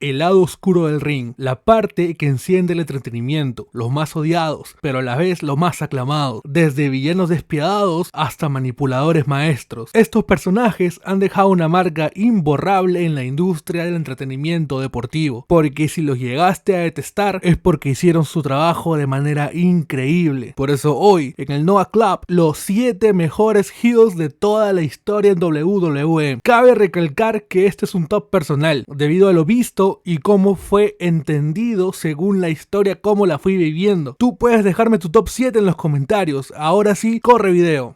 el lado oscuro del ring, la parte que enciende el entretenimiento, los más odiados, pero a la vez los más aclamados, desde villanos despiadados hasta manipuladores maestros. Estos personajes han dejado una marca imborrable en la industria del entretenimiento deportivo, porque si los llegaste a detestar es porque hicieron su trabajo de manera increíble. Por eso hoy, en el Noah Club, los 7 mejores heels de toda la historia en WWE. Cabe recalcar que este es un top personal, debido a lo visto y cómo fue entendido según la historia, cómo la fui viviendo. Tú puedes dejarme tu top 7 en los comentarios. Ahora sí, corre video.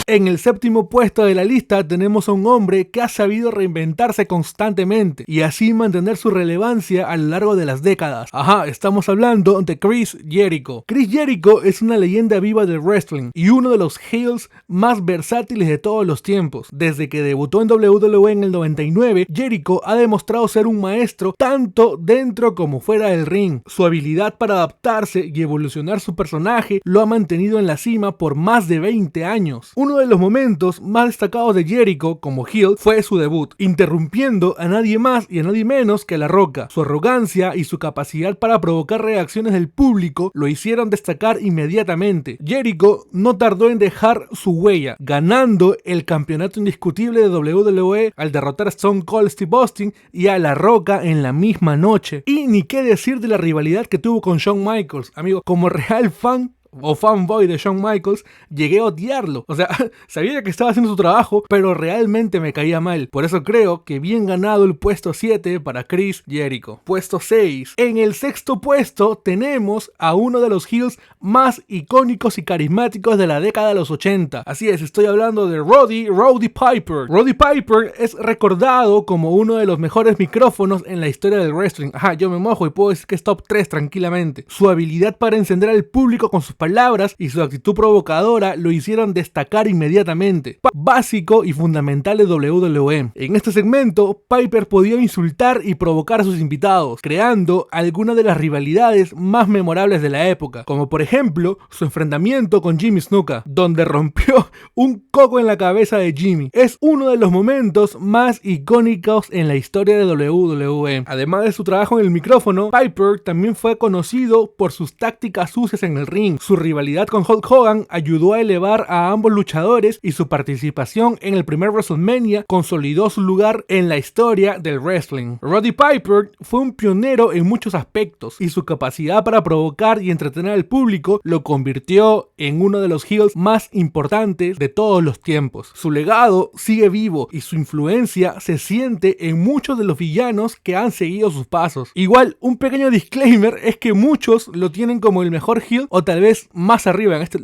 En el 7º puesto de la lista tenemos a un hombre que ha sabido reinventarse constantemente y así mantener su relevancia a lo largo de las décadas. Estamos hablando de Chris Jericho. Chris Jericho es una leyenda viva del wrestling y uno de los heels más versátiles de todos los tiempos. Desde que debutó en WWE en el 99, Jericho ha demostrado ser un maestro tanto dentro como fuera del ring. Su habilidad para adaptarse y evolucionar su personaje lo ha mantenido en la cima por más de 20 años. Uno de los momentos más destacados de Jericho como heel fue su debut, interrumpiendo a nadie más y a nadie menos que La Roca. Su arrogancia y su capacidad para provocar reacciones del público lo hicieron destacar inmediatamente. Jericho no tardó en dejar su huella, ganando el campeonato indiscutible de WWE al derrotar a Stone Cold Steve Austin y a La Roca en la misma noche. Y ni qué decir de la rivalidad que tuvo con Shawn Michaels. Amigo, como real fan o fanboy de Shawn Michaels, llegué a odiarlo. O sea, sabía que estaba haciendo su trabajo, pero realmente me caía mal. Por eso creo que bien ganado el puesto 7 para Chris Jericho. Puesto 6. En el 6º puesto tenemos a uno de los heels más icónicos y carismáticos de la década de los 80. Así es, estoy hablando de Roddy Piper. Roddy Piper es recordado como uno de los mejores micrófonos en la historia del wrestling. Yo me mojo y puedo decir que es top 3 tranquilamente. Su habilidad para encender al público con sus palabras y su actitud provocadora lo hicieron destacar inmediatamente. Básico y fundamental de WWE. En este segmento, Piper podía insultar y provocar a sus invitados, creando algunas de las rivalidades más memorables de la época, como por ejemplo su enfrentamiento con Jimmy Snuka, donde rompió un coco en la cabeza de Jimmy. Es uno de los momentos más icónicos en la historia de WWE. Además de su trabajo en el micrófono, Piper también fue conocido por sus tácticas sucias en el ring. Su rivalidad con Hulk Hogan ayudó a elevar a ambos luchadores y su participación en el primer WrestleMania consolidó su lugar en la historia del wrestling. Roddy Piper fue un pionero en muchos aspectos y su capacidad para provocar y entretener al público lo convirtió en uno de los heels más importantes de todos los tiempos. Su legado sigue vivo y su influencia se siente en muchos de los villanos que han seguido sus pasos. Igual, un pequeño disclaimer es que muchos lo tienen como el mejor heel o tal vez más arriba en este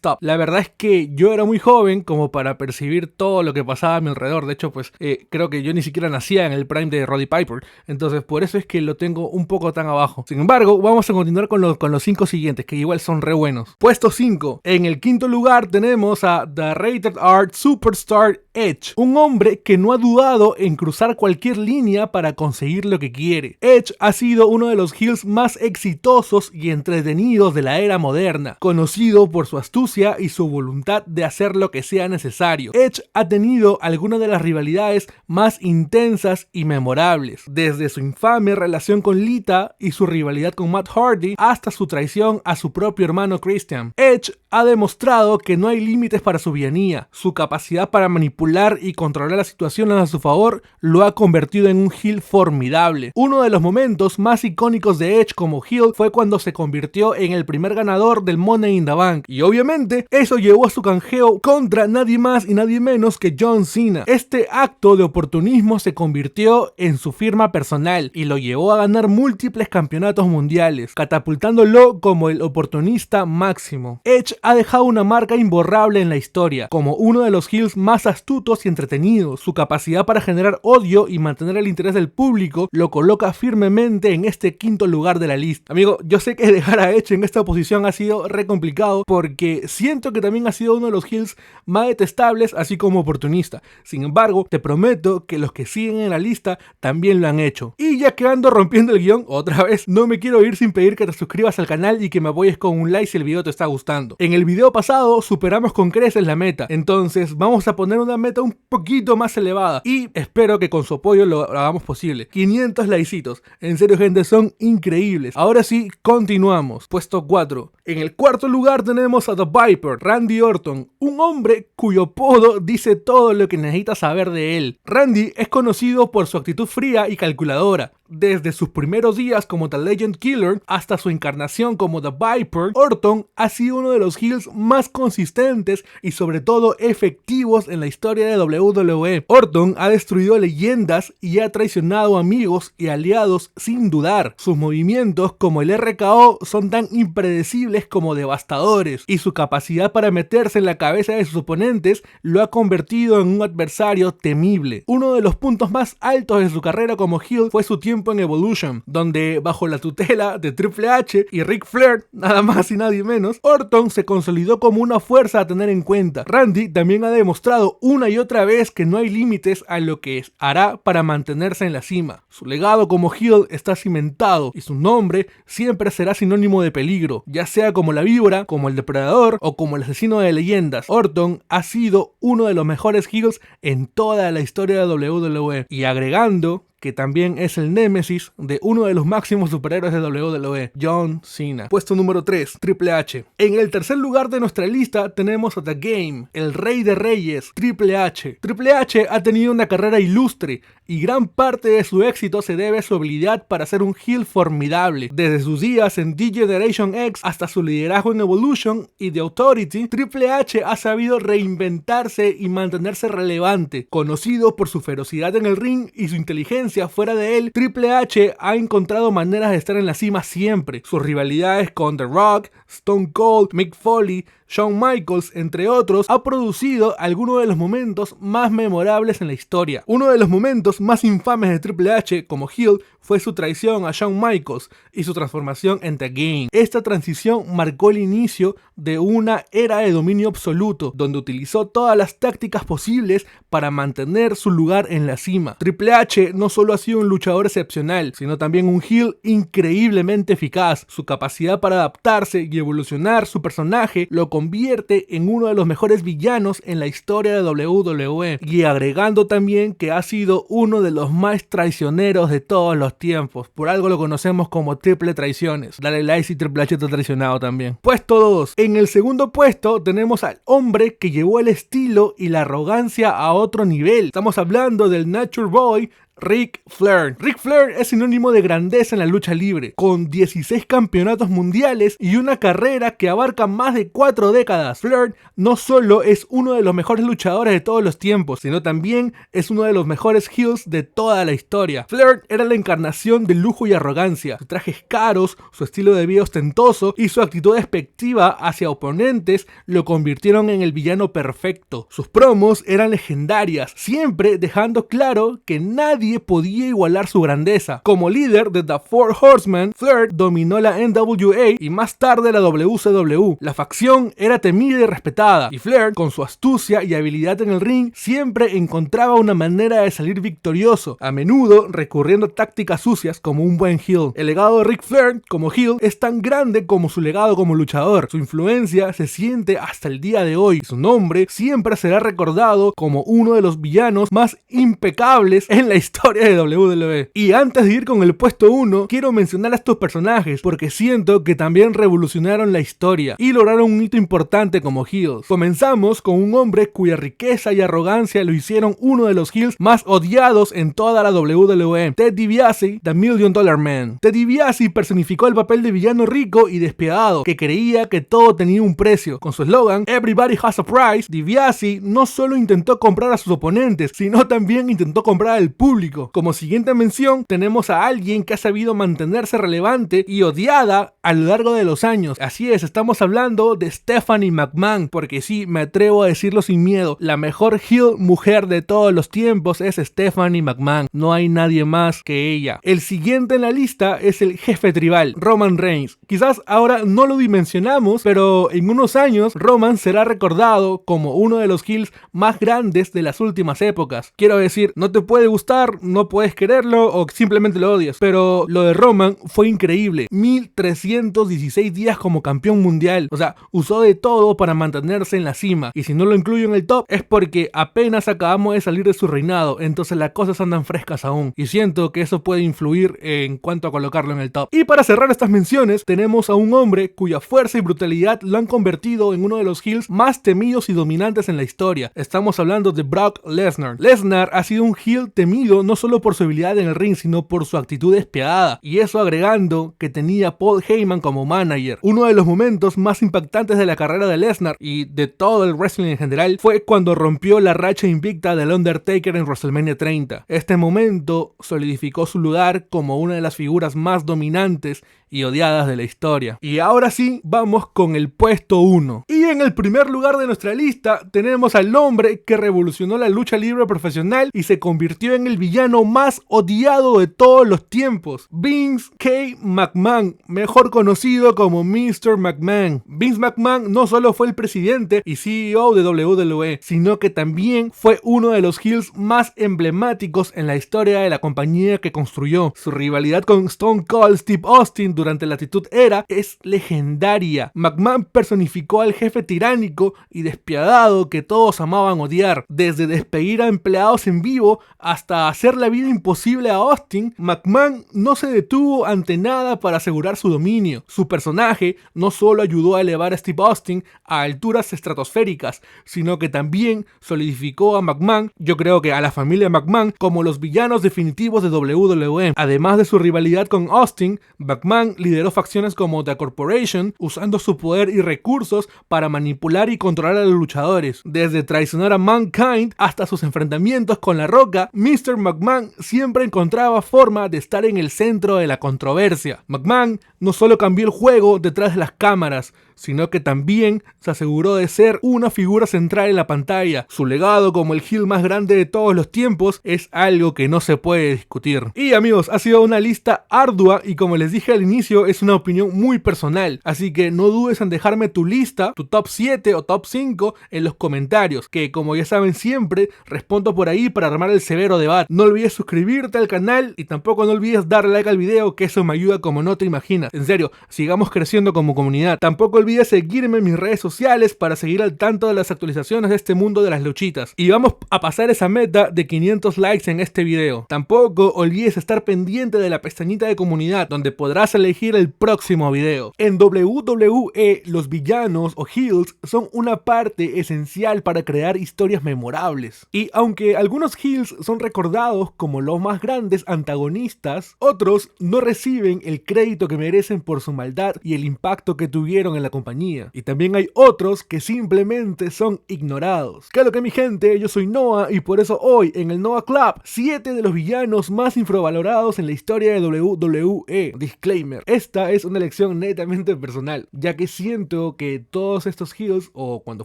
top. La verdad es que yo era muy joven como para percibir todo lo que pasaba a mi alrededor. De hecho, pues creo que yo ni siquiera nacía en el prime de Roddy Piper. Entonces, por eso es que lo tengo un poco tan abajo. Sin embargo, vamos a continuar con los 5 siguientes, que igual son re buenos. Puesto 5. En el 5º lugar tenemos a The Rated R Superstar Edge, un hombre que no ha dudado en cruzar cualquier línea para conseguir lo que quiere. Edge ha sido uno de los heels más exitosos y entretenidos de la era moderna, conocido por su astucia y su voluntad de hacer lo que sea necesario. Edge ha tenido algunas de las rivalidades más intensas y memorables, desde su infame relación con Lita y su rivalidad con Matt Hardy hasta su traición a su propio hermano Christian. Edge ha demostrado que no hay límites para su villanía. Su capacidad para manipular y controlar las situaciones a su favor lo ha convertido en un heel formidable. Uno de los momentos más icónicos de Edge como heel fue cuando se convirtió en el primer ganador del Money in the Bank, y obviamente eso llevó a su canjeo contra nadie más y nadie menos que John Cena. Este acto de oportunismo se convirtió en su firma personal y lo llevó a ganar múltiples campeonatos mundiales, catapultándolo como el oportunista máximo. Edge ha dejado una marca imborrable en la historia, como uno de los heels más astutos y entretenidos. Su capacidad para generar odio y mantener el interés del público lo coloca firmemente en este 5º lugar de la lista. Amigo, yo sé que dejar a Edge en esta posición ha sido re complicado porque siento que también ha sido uno de los heels más detestables, así como oportunista. Sin embargo, te prometo que los que siguen en la lista también lo han hecho. Y ya que ando rompiendo el guión otra vez, no me quiero ir sin pedir que te suscribas al canal y que me apoyes con un like si el video te está gustando. En En el video pasado superamos con creces la meta, entonces vamos a poner una meta un poquito más elevada y espero que con su apoyo lo hagamos posible. 500 likecitos, en serio gente, son increíbles. Ahora sí, continuamos. Puesto 4. En el cuarto lugar tenemos a The Viper, Randy Orton, un hombre cuyo apodo dice todo lo que necesitas saber de él. Randy es conocido por su actitud fría y calculadora. Desde sus primeros días como The Legend Killer hasta su encarnación como The Viper, Orton ha sido uno de los heels más consistentes y sobre todo efectivos en la historia de WWE. Orton ha destruido leyendas y ha traicionado amigos y aliados sin dudar. Sus movimientos como el RKO son tan impredecibles como devastadores y su capacidad para meterse en la cabeza de sus oponentes lo ha convertido en un adversario temible. Uno de los puntos más altos de su carrera como heel fue su tiempo en Evolution, donde bajo la tutela de Triple H y Ric Flair, nada más y nadie menos, Orton se consolidó como una fuerza a tener en cuenta. Randy también ha demostrado una y otra vez que no hay límites a lo que hará para mantenerse en la cima. Su legado como heel está cimentado y su nombre siempre será sinónimo de peligro, ya sea como la víbora, como el depredador o como el asesino de leyendas. Orton ha sido uno de los mejores heels en toda la historia de WWE, y agregando que también es el némesis de uno de los máximos superhéroes de WWE, John Cena. Puesto número 3, Triple H. En el tercer lugar de nuestra lista tenemos a The Game, el rey de reyes, Triple H. Triple H ha tenido una carrera ilustre y gran parte de su éxito se debe a su habilidad para ser un heel formidable. Desde sus días en D-Generation X hasta su liderazgo en Evolution y The Authority, Triple H ha sabido reinventarse y mantenerse relevante. Conocido por su ferocidad en el ring y su inteligencia fuera de él, Triple H ha encontrado maneras de estar en la cima siempre. Sus rivalidades con The Rock, Stone Cold, Mick Foley, Shawn Michaels, entre otros, ha producido algunos de los momentos más memorables en la historia. Uno de los momentos más infames de Triple H como heel fue su traición a Shawn Michaels y su transformación en The Game. Esta transición marcó el inicio de una era de dominio absoluto, donde utilizó todas las tácticas posibles para mantener su lugar en la cima. Triple H no solo ha sido un luchador excepcional, sino también un heel increíblemente eficaz. Su capacidad para adaptarse y evolucionar su personaje lo convierte en uno de los mejores villanos en la historia de WWE, y agregando también que ha sido uno de los más traicioneros de todos los tiempos. Por algo lo conocemos como triple traiciones. Dale like si Triple H está traicionado también. Puesto 2. En el segundo puesto tenemos al hombre que llevó el estilo y la arrogancia a otro nivel. Estamos hablando del Nature Boy, Ric Flair. Ric Flair es sinónimo de grandeza en la lucha libre, con 16 campeonatos mundiales y una carrera que abarca más de 4 décadas. Flair no solo es uno de los mejores luchadores de todos los tiempos, sino también es uno de los mejores heels de toda la historia. Flair era la encarnación de lujo y arrogancia. Sus trajes caros, su estilo de vida ostentoso y su actitud despectiva hacia oponentes lo convirtieron en el villano perfecto. Sus promos eran legendarias, siempre dejando claro que nadie podía igualar su grandeza. Como líder de The Four Horsemen, Flair dominó la NWA y más tarde la WCW. La facción era temida y respetada, y Flair, con su astucia y habilidad en el ring, siempre encontraba una manera de salir victorioso, a menudo recurriendo a tácticas sucias como un buen heel. El legado de Ric Flair como heel es tan grande como su legado como luchador. Su influencia se siente hasta el día de hoy, y su nombre siempre será recordado como uno de los villanos más impecables en la historia de WWE. Y antes de ir con el puesto 1, quiero mencionar a estos personajes porque siento que también revolucionaron la historia y lograron un hito importante como heels. Comenzamos con un hombre cuya riqueza y arrogancia lo hicieron uno de los heels más odiados en toda la WWE, Ted DiBiase, The $1 Million Man. Ted DiBiase personificó el papel de villano rico y despiadado que creía que todo tenía un precio. Con su eslogan Everybody has a price, DiBiase no solo intentó comprar a sus oponentes, sino también intentó comprar al público. Como siguiente mención tenemos a alguien que ha sabido mantenerse relevante y odiada a lo largo de los años. Así es, estamos hablando de Stephanie McMahon, porque sí, me atrevo a decirlo sin miedo, la mejor heel mujer de todos los tiempos es Stephanie McMahon, no hay nadie más que ella. El siguiente en la lista es el jefe tribal, Roman Reigns. Quizás ahora no lo dimensionamos, pero en unos años Roman será recordado como uno de los heels más grandes de las últimas épocas. Quiero decir, no te puede gustar, Lesnar no puedes quererlo o simplemente lo odias, pero lo de Roman fue increíble. 1316 días como campeón mundial, o sea, usó de todo para mantenerse en la cima, y si no lo incluyo en el top es porque apenas acabamos de salir de su reinado, entonces las cosas andan frescas aún, y siento que eso puede influir en cuanto a colocarlo en el top. Y para cerrar estas menciones, tenemos a un hombre cuya fuerza y brutalidad lo han convertido en uno de los heels más temidos y dominantes en la historia. Estamos hablando de Brock Lesnar. Lesnar ha sido un heel temido no solo por su habilidad en el ring, sino por su actitud despiadada, y eso agregando que tenía Paul Heyman como manager. Uno de los momentos más impactantes de la carrera de Lesnar y de todo el wrestling en general fue cuando rompió la racha invicta del Undertaker en WrestleMania 30. Este momento solidificó su lugar como una de las figuras más dominantes y odiadas de la historia. Y ahora sí, vamos con el puesto 1. Y en el primer lugar de nuestra lista tenemos al hombre que revolucionó la lucha libre profesional y se convirtió en el villano más odiado de todos los tiempos, Vince K. McMahon, mejor conocido como Mr. McMahon. Vince McMahon no solo fue el presidente y CEO de WWE, sino que también fue uno de los heels más emblemáticos en la historia de la compañía que construyó. Su rivalidad con Stone Cold Steve Austin durante la Attitude Era es legendaria. McMahon personificó al jefe tiránico y despiadado que todos amaban odiar. Desde despedir a empleados en vivo hasta hacer la vida imposible a Austin, McMahon no se detuvo ante nada para asegurar su dominio. Su personaje no solo ayudó a elevar a Steve Austin a alturas estratosféricas, sino que también solidificó a McMahon, yo creo que a la familia McMahon, como los villanos definitivos de WWE. Además de su rivalidad con Austin, McMahon lideró facciones como The Corporation, usando su poder y recursos para manipular y controlar a los luchadores. Desde traicionar a Mankind hasta sus enfrentamientos con La Roca, Mr. McMahon siempre encontraba forma de estar en el centro de la controversia. McMahon no solo cambió el juego detrás de las cámaras, sino que también se aseguró de ser una figura central en la pantalla. Su legado como el heel más grande de todos los tiempos es algo que no se puede discutir. Y amigos, ha sido una lista ardua y como les dije al inicio, es una opinión muy personal, así que no dudes en dejarme tu lista, tu top 7 o top 5 en los comentarios, que como ya saben siempre, respondo por ahí para armar el severo debate. No olvides suscribirte al canal y tampoco no olvides darle like al video, que eso me ayuda como no te imaginas. En serio, sigamos creciendo como comunidad. Tampoco olvides seguirme en mis redes sociales para seguir al tanto de las actualizaciones de este mundo de las luchitas. Y vamos a pasar esa meta de 500 likes en este video. Tampoco olvides estar pendiente de la pestañita de comunidad, donde podrás elegir el próximo video. En WWE, los villanos o heels son una parte esencial para crear historias memorables. Y aunque algunos heels son recordados como los más grandes antagonistas, otros no reciben el crédito que merecen por su maldad y el impacto que tuvieron en la compañía. Y también hay otros que simplemente son ignorados. ¿Qué es lo que mi gente? Yo soy Noah y por eso hoy en el Noah Club, 7 de los villanos más infravalorados en la historia de WWE. Disclaimer, esta es una elección netamente personal, ya que siento que todos estos heels, o cuando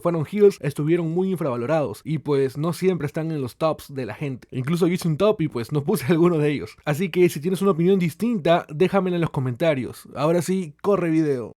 fueron heels, estuvieron muy infravalorados y pues no siempre están en los tops de la gente. Incluso yo hice un top y pues no puse alguno de ellos. Así que si tienes una opinión distinta, déjamela en los comentarios. Ahora sí, corre video.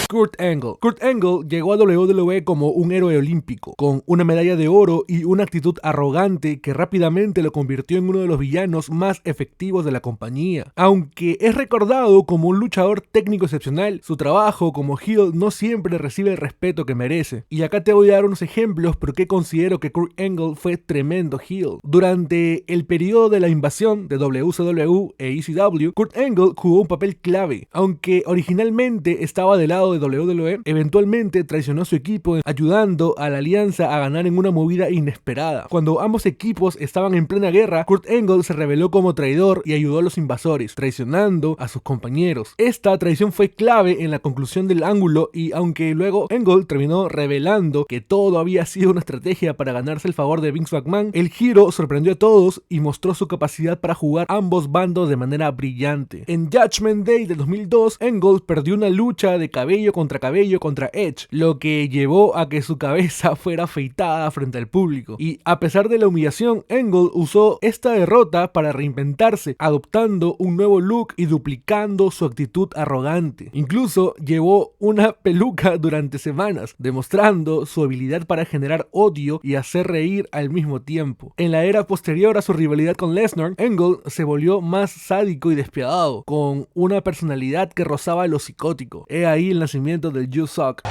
Kurt Angle. Kurt Angle llegó a WWE como un héroe olímpico, con una medalla de oro y una actitud arrogante que rápidamente lo convirtió en uno de los villanos más efectivos de la compañía. Aunque es recordado como un luchador técnico excepcional, su trabajo como heel no siempre recibe el respeto que merece. Y acá te voy a dar unos ejemplos por qué considero que Kurt Angle fue tremendo heel. Durante el periodo de la invasión de WCW e ECW, Kurt Angle jugó un papel clave. Aunque originalmente estaba del lado de WWE, eventualmente traicionó a su equipo ayudando a la alianza a ganar en una movida inesperada. Cuando ambos equipos estaban en plena guerra, Kurt Angle se reveló como traidor y ayudó a los invasores, traicionando a sus compañeros. Esta traición fue clave en la conclusión del ángulo y aunque luego Angle terminó revelando que todo había sido una estrategia para ganarse el favor de Vince McMahon, el giro sorprendió a todos y mostró su capacidad para jugar ambos bandos de manera brillante. En Judgment Day de 2002, Angle perdió una lucha de cabello cabello contra Edge, lo que llevó a que su cabeza fuera afeitada frente al público. Y a pesar de la humillación, Angle usó esta derrota para reinventarse, adoptando un nuevo look y duplicando su actitud arrogante. Incluso llevó una peluca durante semanas, demostrando su habilidad para generar odio y hacer reír al mismo tiempo. En la era posterior a su rivalidad con Lesnar, Angle se volvió más sádico y despiadado, con una personalidad que rozaba lo psicótico. He ahí el nacimiento del You Suck.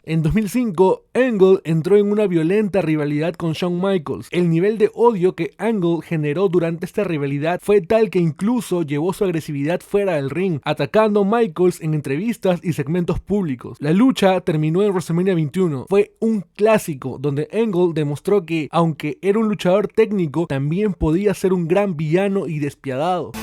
En 2005, Angle entró en una violenta rivalidad con Shawn Michaels. El nivel de odio que Angle generó durante esta rivalidad fue tal que incluso llevó su agresividad fuera del ring, atacando a Michaels en entrevistas y segmentos públicos. La lucha terminó en WrestleMania 21. Fue un clásico donde Angle demostró que, aunque era un luchador técnico, también podía ser un gran villano y despiadado.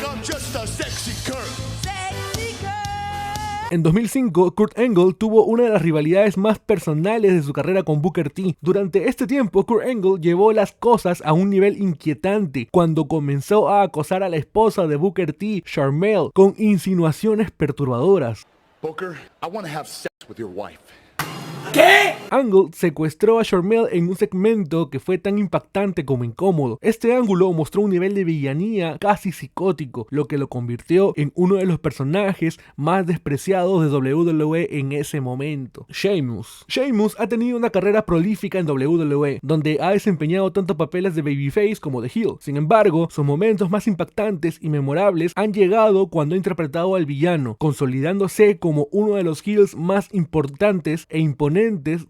En 2005, Kurt Angle tuvo una de las rivalidades más personales de su carrera con Booker T. Durante este tiempo, Kurt Angle llevó las cosas a un nivel inquietante cuando comenzó a acosar a la esposa de Booker T, Sharmell, con insinuaciones perturbadoras. Booker, I want to have sex with your wife. ¿Qué? Angle secuestró a Sharmell en un segmento que fue tan impactante como incómodo. Este ángulo mostró un nivel de villanía casi psicótico, lo que lo convirtió en uno de los personajes más despreciados de WWE en ese momento. Sheamus. Sheamus ha tenido una carrera prolífica en WWE, donde ha desempeñado tanto papeles de babyface como de heel. Sin embargo, sus momentos más impactantes y memorables han llegado cuando ha interpretado al villano, consolidándose como uno de los heels más importantes e imponentes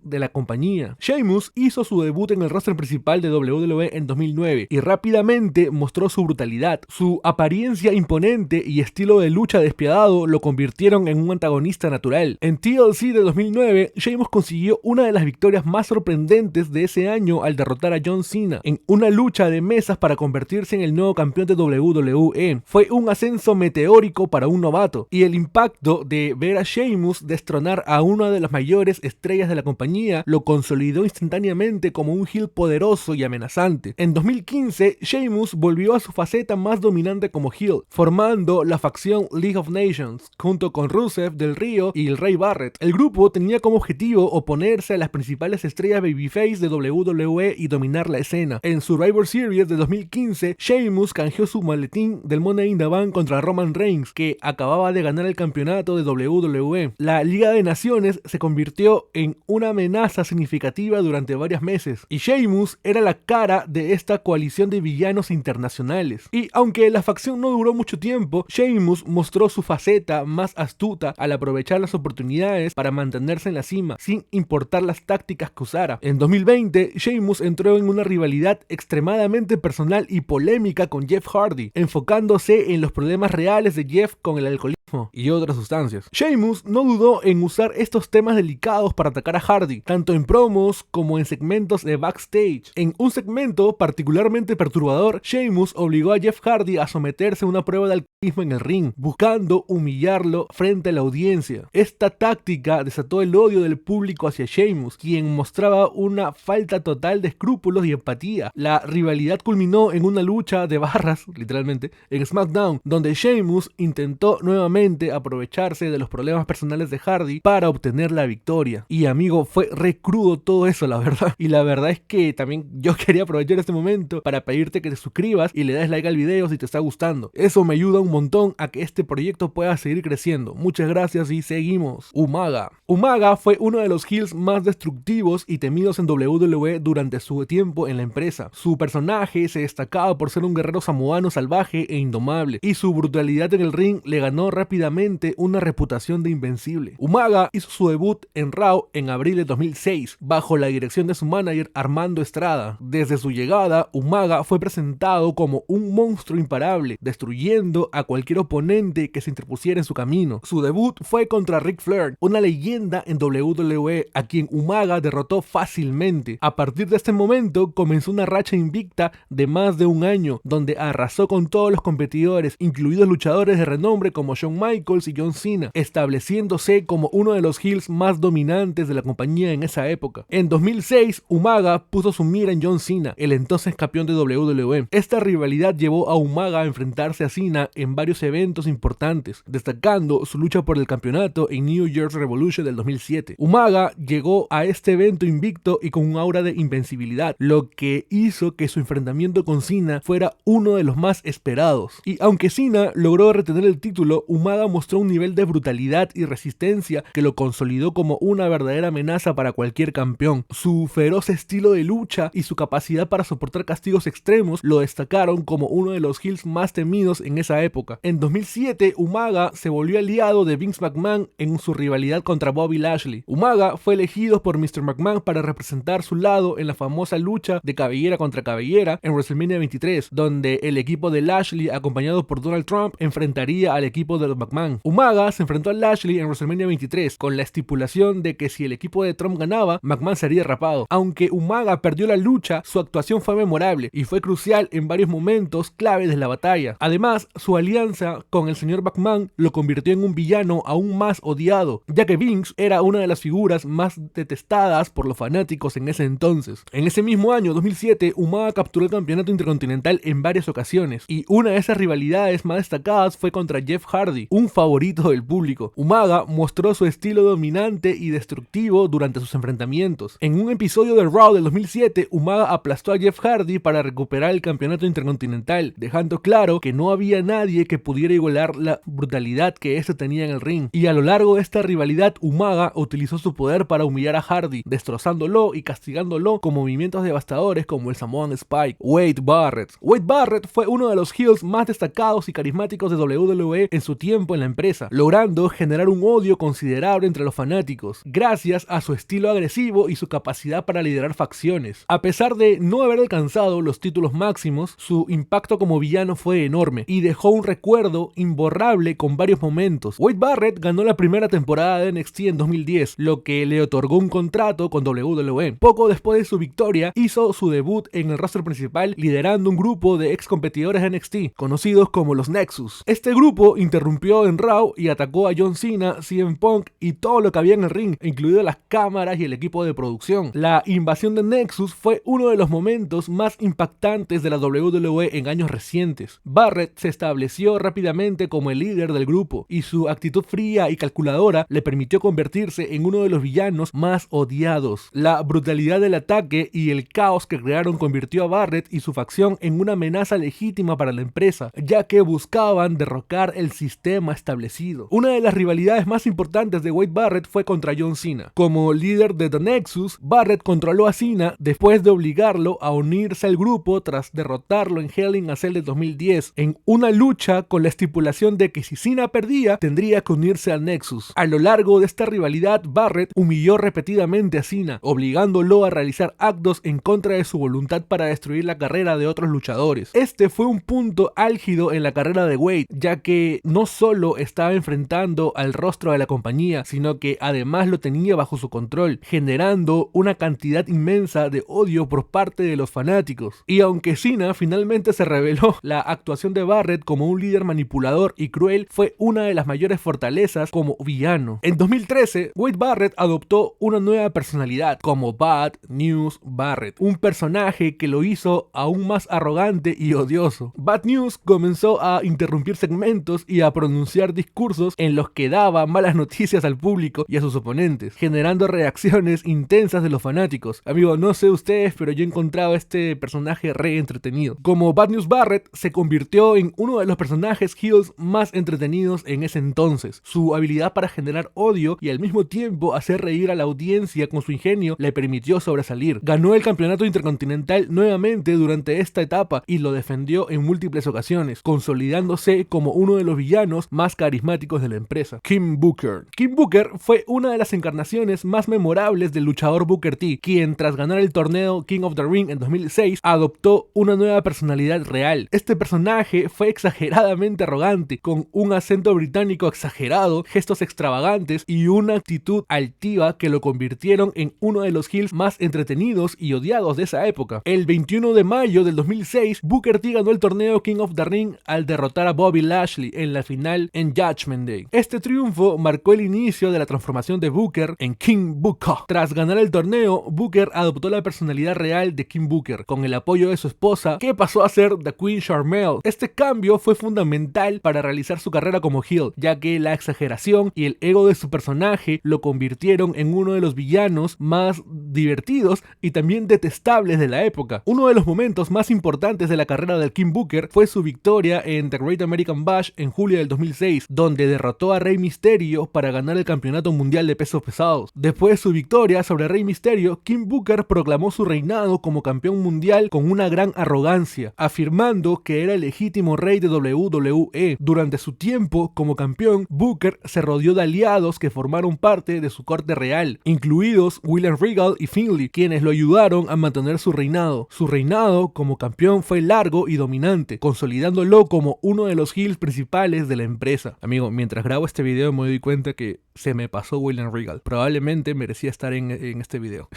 de la compañía. Sheamus hizo su debut en el roster principal de WWE en 2009 y rápidamente mostró su brutalidad. Su apariencia imponente y estilo de lucha despiadado lo convirtieron en un antagonista natural. En TLC de 2009, Sheamus consiguió una de las victorias más sorprendentes de ese año al derrotar a John Cena en una lucha de mesas para convertirse en el nuevo campeón de WWE. Fue un ascenso meteórico para un novato, y el impacto de ver a Sheamus destronar a una de las mayores estrellas de la compañía lo consolidó instantáneamente como un heel poderoso y amenazante. En 2015, Sheamus volvió a su faceta más dominante como heel, formando la facción League of Nations, junto con Rusev, Del Rio y el Rey Barrett. El grupo tenía como objetivo oponerse a las principales estrellas babyface de WWE y dominar la escena. En Survivor Series de 2015, Sheamus canjeó su maletín del Money in the Bank contra Roman Reigns, que acababa de ganar el campeonato de WWE. La Liga de Naciones se convirtió en una amenaza significativa durante varios meses, y Sheamus era la cara de esta coalición de villanos internacionales. Y aunque la facción no duró mucho tiempo, Sheamus mostró su faceta más astuta al aprovechar las oportunidades para mantenerse en la cima, sin importar las tácticas que usara. En 2020, Sheamus entró en una rivalidad extremadamente personal y polémica con Jeff Hardy, enfocándose en los problemas reales de Jeff con el alcoholismo y otras sustancias. Sheamus no dudó en usar estos temas delicados para atacar a Hardy, tanto en promos como en segmentos de backstage. En un segmento particularmente perturbador, Sheamus obligó a Jeff Hardy a someterse a una prueba de alcoholismo en el ring, buscando humillarlo frente a la audiencia. Esta táctica desató el odio del público hacia Sheamus, quien mostraba una falta total de escrúpulos y empatía. La rivalidad culminó en una lucha de barras, literalmente, en SmackDown, donde Sheamus intentó nuevamente aprovecharse de los problemas personales de Hardy para obtener la victoria. Y amigo, fue re crudo todo eso, la verdad. Y la verdad es que también yo quería aprovechar este momento para pedirte que te suscribas y le des like al video si te está gustando. Eso me ayuda un montón a que este proyecto pueda seguir creciendo. Muchas gracias y seguimos. Umaga. Umaga fue uno de los heels más destructivos y temidos en WWE durante su tiempo en la empresa. Su personaje se destacaba por ser un guerrero samoano salvaje e indomable, y su brutalidad en el ring le ganó rápidamente una reputación de invencible. Umaga hizo su debut en Raw en abril de 2006, bajo la dirección de su manager Armando Estrada. Desde su llegada, Umaga fue presentado como un monstruo imparable, destruyendo a cualquier oponente que se interpusiera en su camino. Su debut fue contra Ric Flair, una leyenda en WWE, a quien Umaga derrotó fácilmente. A partir de este momento, comenzó una racha invicta de más de un año, donde arrasó con todos los competidores, incluidos luchadores de renombre como Shawn Shawn Michaels y John Cena, estableciéndose como uno de los heels más dominantes de la compañía en esa época. En 2006, Umaga puso su mira en John Cena, el entonces campeón de WWE. Esta rivalidad llevó a Umaga a enfrentarse a Cena en varios eventos importantes, destacando su lucha por el campeonato en New Year's Revolution del 2007. Umaga llegó a este evento invicto y con un aura de invencibilidad, lo que hizo que su enfrentamiento con Cena fuera uno de los más esperados. Y aunque Cena logró retener el título, Umaga mostró un nivel de brutalidad y resistencia que lo consolidó como una verdadera amenaza para cualquier campeón. Su feroz estilo de lucha y su capacidad para soportar castigos extremos lo destacaron como uno de los heels más temidos en esa época. En 2007, Umaga se volvió aliado de Vince McMahon en su rivalidad contra Bobby Lashley. Umaga fue elegido por Mr. McMahon para representar su lado en la famosa lucha de cabellera contra cabellera en WrestleMania 23, donde el equipo de Lashley, acompañado por Donald Trump, enfrentaría al equipo de los McMahon. Umaga se enfrentó a Lashley en WrestleMania 23 con la estipulación de que si el equipo de Trump ganaba, McMahon sería rapado. Aunque Umaga perdió la lucha, su actuación fue memorable y fue crucial en varios momentos clave de la batalla. Además, su alianza con el señor McMahon lo convirtió en un villano aún más odiado, ya que Vince era una de las figuras más detestadas por los fanáticos en ese entonces. En ese mismo año, 2007, Umaga capturó el campeonato intercontinental en varias ocasiones, y una de esas rivalidades más destacadas fue contra Jeff Hardy, un favorito del público. Umaga mostró su estilo dominante y destructivo durante sus enfrentamientos. En un episodio de Raw del 2007, Umaga aplastó a Jeff Hardy para recuperar el campeonato intercontinental, dejando claro que no había nadie que pudiera igualar la brutalidad que este tenía en el ring. Y a lo largo de esta rivalidad, Umaga utilizó su poder para humillar a Hardy, destrozándolo y castigándolo con movimientos devastadores como el Samoan Spike. Wade Barrett fue uno de los heels más destacados y carismáticos de WWE en su tiempo en la empresa, logrando generar un odio considerable entre los fanáticos, gracias a su estilo agresivo y su capacidad para liderar facciones. A pesar de no haber alcanzado los títulos máximos, su impacto como villano fue enorme y dejó un recuerdo imborrable con varios momentos. Wade Barrett ganó la primera temporada de NXT en 2010, lo que le otorgó un contrato con WWE. Poco después de su victoria, hizo su debut en el roster principal liderando un grupo de ex competidores de NXT, conocidos como los Nexus. Este grupo interrumpió en Raw y atacó a John Cena, CM Punk y todo lo que había en el ring, incluido las cámaras y el equipo de producción. La invasión de Nexus fue uno de los momentos más impactantes de la WWE en años recientes. Barrett se estableció rápidamente como el líder del grupo y su actitud fría y calculadora le permitió convertirse en uno de los villanos más odiados. La brutalidad del ataque y el caos que crearon convirtió a Barrett y su facción en una amenaza legítima para la empresa, ya que buscaban derrocar el sistema establecido. Una de las rivalidades más importantes de Wade Barrett fue contra John Cena. Como líder de The Nexus, Barrett controló a Cena después de obligarlo a unirse al grupo tras derrotarlo en Hell in a Cell de 2010, en una lucha con la estipulación de que si Cena perdía, tendría que unirse al Nexus. A lo largo de esta rivalidad, Barrett humilló repetidamente a Cena, obligándolo a realizar actos en contra de su voluntad para destruir la carrera de otros luchadores. Este fue un punto álgido en la carrera de Wade, ya que no solo estaba enfrentando al rostro de la compañía, sino que además lo tenía bajo su control, generando una cantidad inmensa de odio por parte de los fanáticos. Y aunque Cena finalmente se reveló, la actuación de Barrett como un líder manipulador y cruel fue una de las mayores fortalezas como villano. En 2013, Wade Barrett adoptó una nueva personalidad como Bad News Barrett, un personaje que lo hizo aún más arrogante y odioso. Bad News comenzó a interrumpir segmentos y a pronunciar discursos en los que daba malas noticias al público y a sus oponentes, generando reacciones intensas de los fanáticos. Amigo, no sé ustedes, pero yo he encontrado este personaje re entretenido. Como Bad News Barrett se convirtió en uno de los personajes heels más entretenidos en ese entonces. Su habilidad para generar odio y al mismo tiempo hacer reír a la audiencia con su ingenio le permitió sobresalir. Ganó el campeonato intercontinental nuevamente durante esta etapa y lo defendió en múltiples ocasiones, consolidándose como uno de los villanos más carismáticos de la empresa. Kim Booker fue una de las encarnaciones más memorables del luchador Booker T, quien tras ganar el torneo King of the Ring en 2006 adoptó una nueva personalidad real. Este personaje fue exageradamente arrogante, con un acento británico exagerado, gestos extravagantes y una actitud altiva que lo convirtieron en uno de los heels más entretenidos y odiados de esa época. El 21 de mayo del 2006, Booker T ganó el torneo King of the Ring al derrotar a Bobby Lashley en la final final en Judgment Day. Este triunfo marcó el inicio de la transformación de Booker en King Booker. Tras ganar el torneo, Booker adoptó la personalidad real de King Booker, con el apoyo de su esposa, que pasó a ser The Queen Charmel. Este cambio fue fundamental para realizar su carrera como heel, ya que la exageración y el ego de su personaje lo convirtieron en uno de los villanos más divertidos y también detestables de la época. Uno de los momentos más importantes de la carrera del King Booker fue su victoria en The Great American Bash en julio del 2006, donde derrotó a Rey Mysterio para ganar el campeonato mundial de pesos pesados. Después de su victoria sobre Rey Mysterio, King Booker proclamó su reinado como campeón mundial con una gran arrogancia, afirmando que era el legítimo rey de WWE. Durante su tiempo como campeón, Booker se rodeó de aliados que formaron parte de su corte real, incluidos William Regal y Finlay, quienes lo ayudaron a mantener su reinado. Su reinado como campeón fue largo y dominante, consolidándolo como uno de los heels principales de la empresa. Amigo, mientras grabo este video me doy cuenta que se me pasó William Regal. Probablemente merecía estar en este video.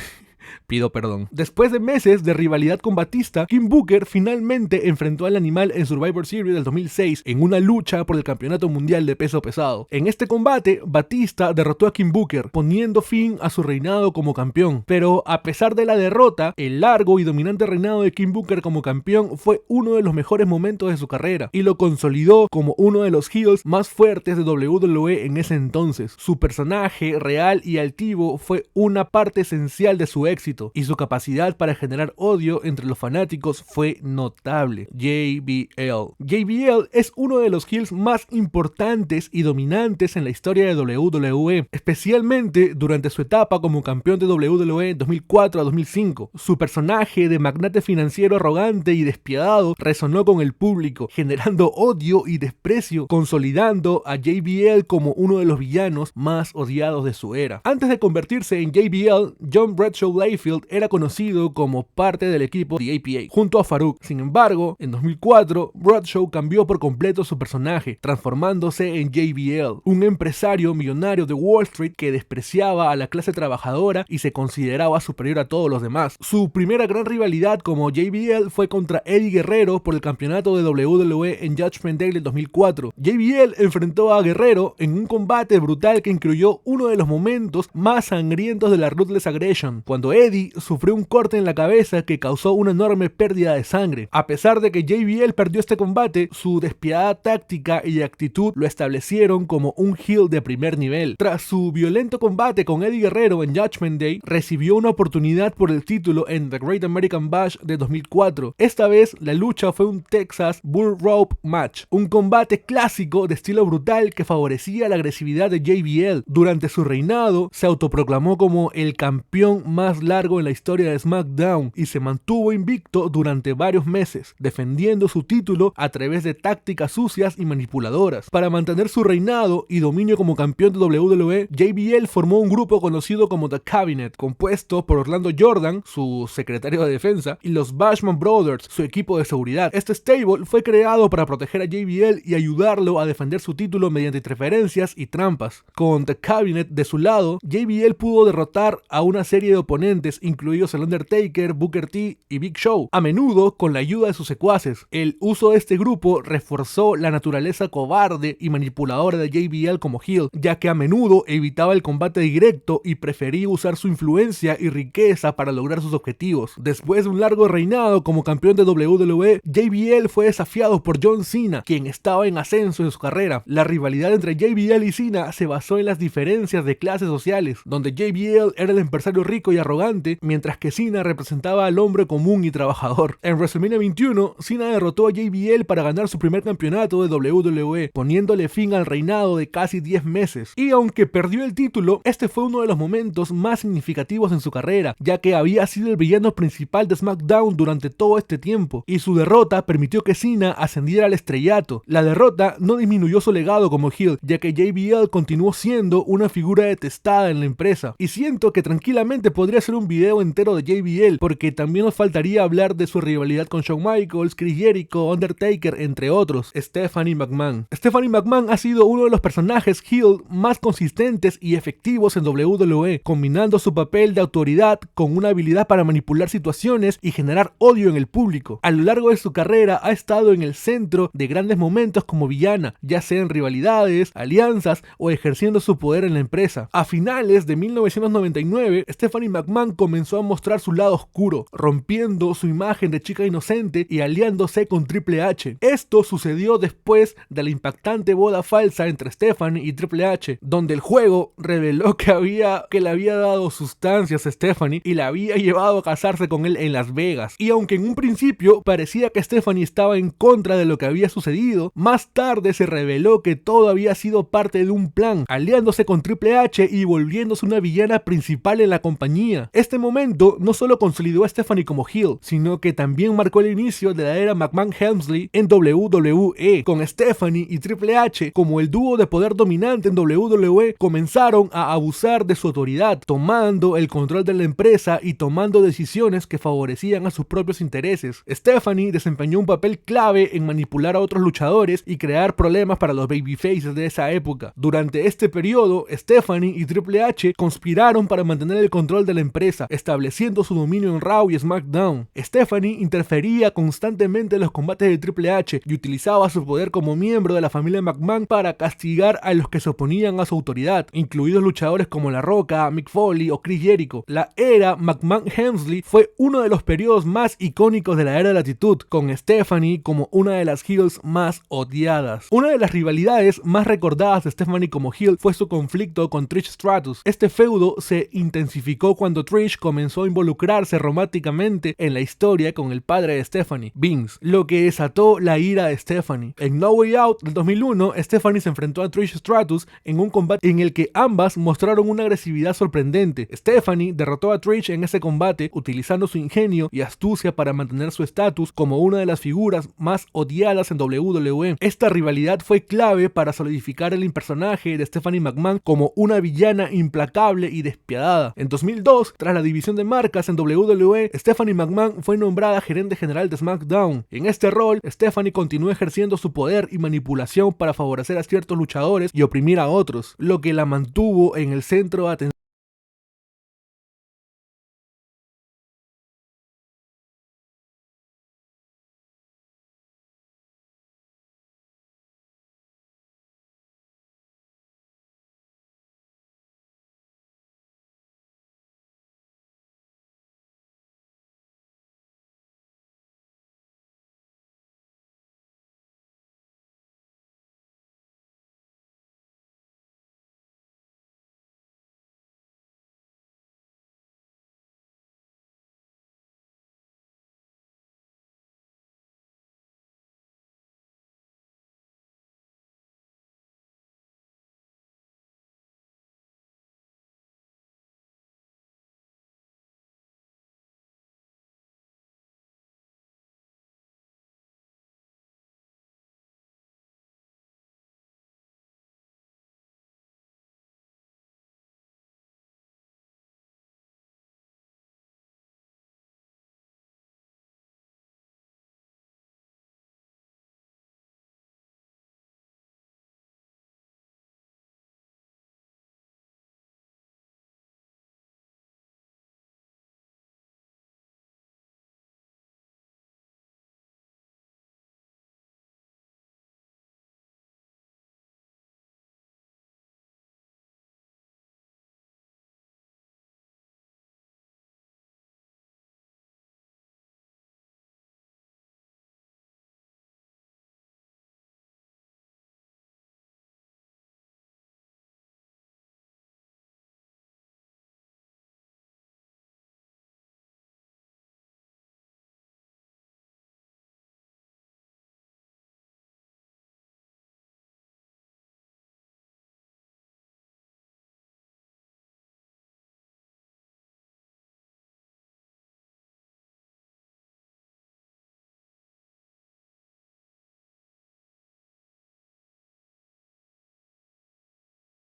Pido perdón. Después de meses de rivalidad con Batista, King Booker finalmente enfrentó al animal en Survivor Series del 2006 en una lucha por el campeonato mundial de peso pesado. En este combate, Batista derrotó a King Booker, poniendo fin a su reinado como campeón. Pero a pesar de la derrota, el largo y dominante reinado de King Booker como campeón fue uno de los mejores momentos de su carrera y lo consolidó como uno de los heels más fuertes de WWE en ese entonces. Su personaje real y altivo fue una parte esencial de su éxito, y su capacidad para generar odio entre los fanáticos fue notable. JBL. JBL es uno de los heels más importantes y dominantes en la historia de WWE, especialmente durante su etapa como campeón de WWE 2004 a 2005. Su personaje de magnate financiero arrogante y despiadado resonó con el público, generando odio y desprecio, consolidando a JBL como uno de los villanos más odiados de su era. Antes de convertirse en JBL, John Bradshaw Layfield era conocido como parte del equipo de APA, junto a Farouk. Sin embargo, en 2004, Bradshaw cambió por completo su personaje, transformándose en JBL, un empresario millonario de Wall Street que despreciaba a la clase trabajadora y se consideraba superior a todos los demás. Su primera gran rivalidad como JBL fue contra Eddie Guerrero por el campeonato de WWE en Judgment Day del 2004. JBL enfrentó a Guerrero en un combate brutal que incluyó uno de los momentos más sangrientos de la Ruthless Aggression, cuando Eddie sufrió un corte en la cabeza que causó una enorme pérdida de sangre. A pesar de que JBL perdió este combate, su despiadada táctica y actitud lo establecieron como un heel de primer nivel. Tras su violento combate con Eddie Guerrero en Judgment Day, recibió una oportunidad por el título en The Great American Bash de 2004. Esta vez la lucha fue un Texas Bull Rope Match, un combate clásico de estilo brutal que favorecía la agresividad de JBL. Durante su reinado, se autoproclamó como el campeón más largo en la historia de SmackDown y se mantuvo invicto durante varios meses, defendiendo su título a través de tácticas sucias y manipuladoras. Para mantener su reinado y dominio como campeón de WWE, JBL formó un grupo conocido como The Cabinet, compuesto por Orlando Jordan, su secretario de defensa, y los Bashman Brothers, su equipo de seguridad. Este stable fue creado para proteger a JBL y ayudarlo a defender su título mediante interferencias y trampas. Con The Cabinet de su lado, JBL pudo derrotar a una serie de oponentes, incluidos el Undertaker, Booker T y Big Show, a menudo con la ayuda de sus secuaces. El uso de este grupo reforzó la naturaleza cobarde y manipuladora de JBL como heel, ya que a menudo evitaba el combate directo y prefería usar su influencia y riqueza para lograr sus objetivos. Después de un largo reinado como campeón de WWE, JBL fue desafiado por John Cena, quien estaba en ascenso en su carrera. La rivalidad entre JBL y Cena se basó en las diferencias de clases sociales, donde JBL era el empresario rico y arrogante, mientras que Cena representaba al hombre común y trabajador. En WrestleMania 21, Cena derrotó a JBL para ganar su primer campeonato de WWE, poniéndole fin al reinado de casi 10 meses. Y aunque perdió el título, este fue uno de los momentos más significativos en su carrera, ya que había sido el villano principal de SmackDown durante todo este tiempo, y su derrota permitió que Cena ascendiera al estrellato. La derrota no disminuyó su legado como heel, ya que JBL continuó siendo una figura detestada en la empresa, y siento que tranquilamente podría hacer un video entero de JBL, porque también nos faltaría hablar de su rivalidad con Shawn Michaels, Chris Jericho, Undertaker, entre otros. Stephanie McMahon. Stephanie McMahon ha sido uno de los personajes heel más consistentes y efectivos en WWE, combinando su papel de autoridad con una habilidad para manipular situaciones y generar odio en el público. A lo largo de su carrera ha estado en el centro de grandes momentos como villana, ya sea en rivalidades, alianzas o ejerciendo su poder en la empresa. A finales de 1999, Stephanie McMahon comenzó a mostrar su lado oscuro, rompiendo su imagen de chica inocente y aliándose con Triple H. Esto sucedió después de la impactante boda falsa entre Stephanie y Triple H, donde el juego reveló que le había dado sustancias a Stephanie y la había llevado a casarse con él en Las Vegas. Y aunque en un principio parecía que Stephanie estaba en contra de lo que había sucedido, más tarde se reveló que todo había sido parte de un plan, aliándose con Triple H y volviéndose una villana principal en la compañía. Este momento no solo consolidó a Stephanie como heel, sino que también marcó el inicio de la era McMahon-Helmsley en WWE, con Stephanie y Triple H como el dúo de poder dominante en WWE. Comenzaron a abusar de su autoridad, tomando el control de la empresa y tomando decisiones que favorecían a sus propios intereses. Stephanie desempeñó un papel clave en manipular a otros luchadores y crear problemas para los babyfaces de esa época. Durante este periodo, Stephanie y Triple H conspiraron para mantener el control de la empresa, estableciendo su dominio en Raw y SmackDown. Stephanie interfería constantemente en los combates de Triple H y utilizaba su poder como miembro de la familia McMahon para castigar a los que se oponían a su autoridad, incluidos luchadores como La Roca, Mick Foley o Chris Jericho. La era McMahon-Helmsley fue uno de los periodos más icónicos de la era de la actitud, con Stephanie como una de las heels más odiadas. Una de las rivalidades más recordadas de Stephanie como heel fue su conflicto con Trish Stratus. Este feudo se intensificó cuando Trish comenzó a involucrarse románticamente en la historia con el padre de Stephanie, Vince, lo que desató la ira de Stephanie. En No Way Out del 2001, Stephanie se enfrentó a Trish Stratus en un combate en el que ambas mostraron una agresividad sorprendente. Stephanie derrotó a Trish en ese combate utilizando su ingenio y astucia para mantener su estatus como una de las figuras más odiadas en WWE. Esta rivalidad fue clave para solidificar el personaje de Stephanie McMahon como una villana implacable y despiadada. En 2002, tras la división de marcas en WWE, Stephanie McMahon fue nombrada gerente general de SmackDown. En este rol, Stephanie continuó ejerciendo su poder y manipulación para favorecer a ciertos luchadores y oprimir a otros, lo que la mantuvo en el centro de atención